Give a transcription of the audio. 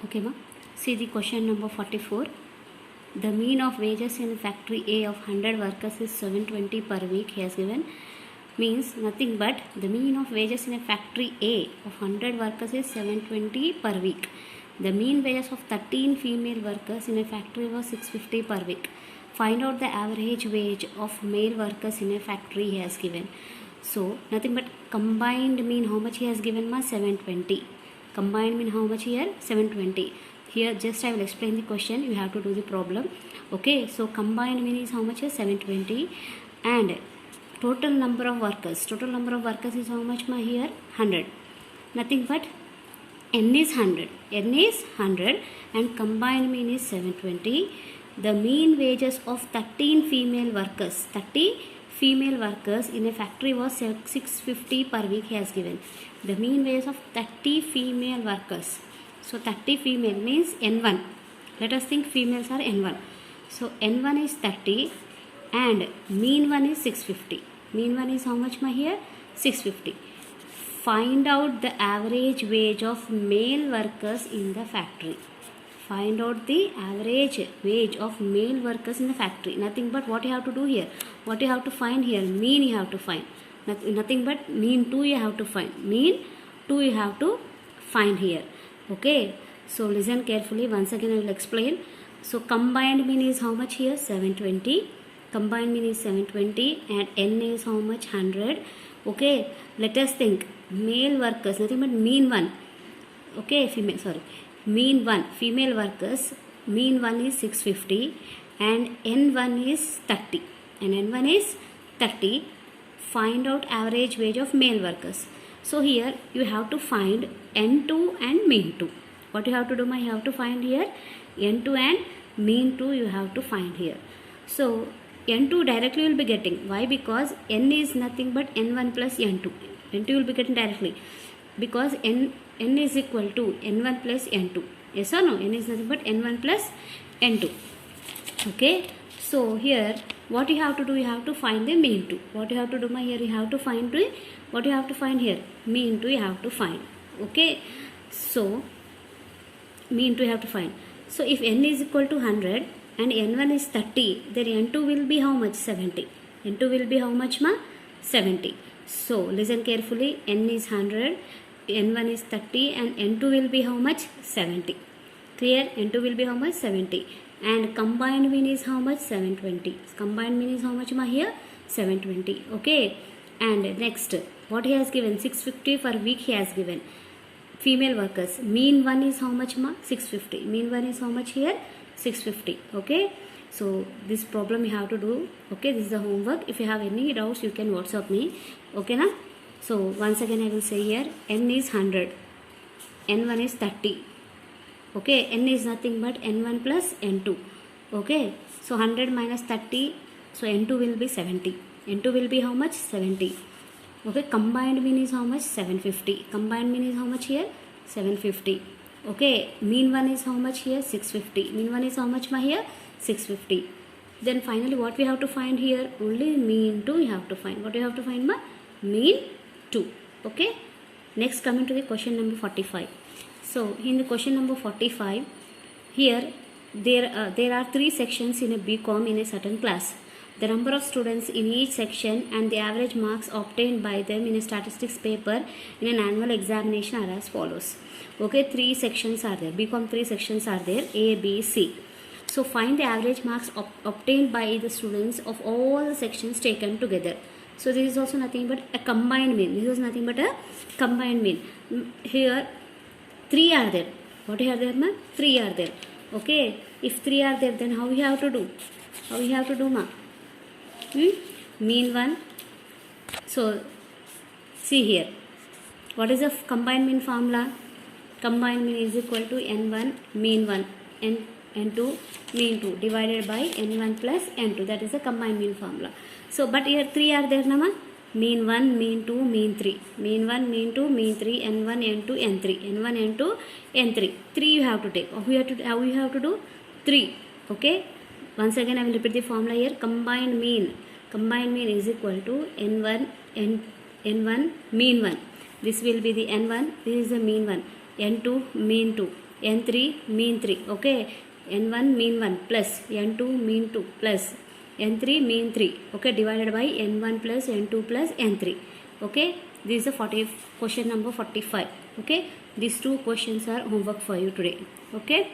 Okay, ma. See the question number 44. The mean of wages in factory A of 100 workers is 720 per week. He has given. Means nothing but the mean of wages in a factory A of 100 workers is 720 per week. The mean wages of 13 female workers in a factory was 650 per week. Find out the average wage of male workers in a factory he has given. So nothing but combined mean how much he has given ma 720. Combined mean how much here 720. Here just I will explain the question, you have to do the problem. Okay, so combined mean is how much is 720 and total number of workers is how much ma here 100. Nothing but n is 100 and combined mean is 720. The mean wages of 13 female workers, 30 female workers in a factory was 650 per week he has given. The mean wages of 30 female workers. So 30 female means N1. Let us think females are N1. So N1 is 30 and mean one is 650. Mean one is how much ma here? 650. Find out the average wage of male workers in the factory. Find out the average wage of male workers in the factory. Nothing but what you have to do here. What you have to find here? Mean you have to find. Nothing but mean 2 you have to find. Mean 2 you have to find here. Okay. So listen carefully. Once again I will explain. So combined mean is how much here? 720. Combined mean is 720 and N is how much? 100. Okay. Let us think. Male workers. Nothing but mean 1. Okay. Mean 1. Female workers. Mean 1 is 650 and N1 is 30. And N1 is 30. Find out average wage of male workers. So here you have to find N2 and mean 2. What you have to do, you have to find here N2 and mean 2 you have to find here. So N2 directly you will be getting. Why? Because N is nothing but N1 plus N2. N2 you will be getting directly. Because N is equal to N1 plus N2. Yes or no? N is nothing but N1 plus N2. Okay. So here what you have to do, you have to find the mean 2. What you have to do here, you have to find what you have to find here, mean 2 you have to find. Okay. So mean 2 you have to find. So if N is equal to 100 and N1 is 30, then N2 will be how much? 70. N2 will be how much ma? 70. So listen carefully. N is 100, N1 is 30 and N2 will be how much? 70. Clear? N2 will be how much? 70. And combined mean is how much? 720. Combined mean is how much ma here? 720. Okay. And next, what he has given? 650 per week he has given. Female workers. Mean 1 is how much ma? 650. Mean 1 is how much here? 650. Okay. So this problem you have to do. Okay. This is the homework. If you have any doubts, you can WhatsApp me. Okay na? So once again I will say here, N is 100. N1 is 30. Okay. N is nothing but N1 plus N2. Okay. So 100 minus 30. So N2 will be 70. N2 will be how much? 70. Okay. Combined mean is how much? 750. Combined mean is how much here? 750. Okay. Mean 1 is how much here? 650. Mean 1 is how much ma here? 650. Then finally what we have to find here? Only mean 2 you have to find. What you have to find ma? Mean 2. Okay. Next coming to the question number 45. So in the question number 45, here there are 3 sections in a BCom in a certain class. The number of students in each section and the average marks obtained by them in a statistics paper in an annual examination are as follows. Okay, 3 sections are there. BCom 3 sections are there. A, B, C. So find the average marks obtained by the students of all the sections taken together. So this is also nothing but a combined mean. This is nothing but a combined mean. Here 3 are there. What are there ma? 3 are there. Okay. If 3 are there, then how we have to do? How we have to do ma? Mean 1. So see here. What is the combined mean formula? Combined mean is equal to N1 mean 1 and N2 mean 2 divided by N1 plus N2. That is the combined mean formula. So but here 3 are there nama? Mean 1, mean 2, mean 3. Mean 1, mean 2, mean 3, N1, N2, N3. N1, N2, N3. 3 you have to take. How you have to do? 3. Okay. Once again I will repeat the formula here. Combined mean is equal to N1 mean 1. This will be the N1. This is the mean 1. N2 mean 2. n3 mean 3, okay, n1 mean 1 plus n2 mean 2 plus n3 mean 3, okay, divided by n1 plus n2 plus n3, okay. This is the question number 45, okay. These two questions are homework for you today, okay.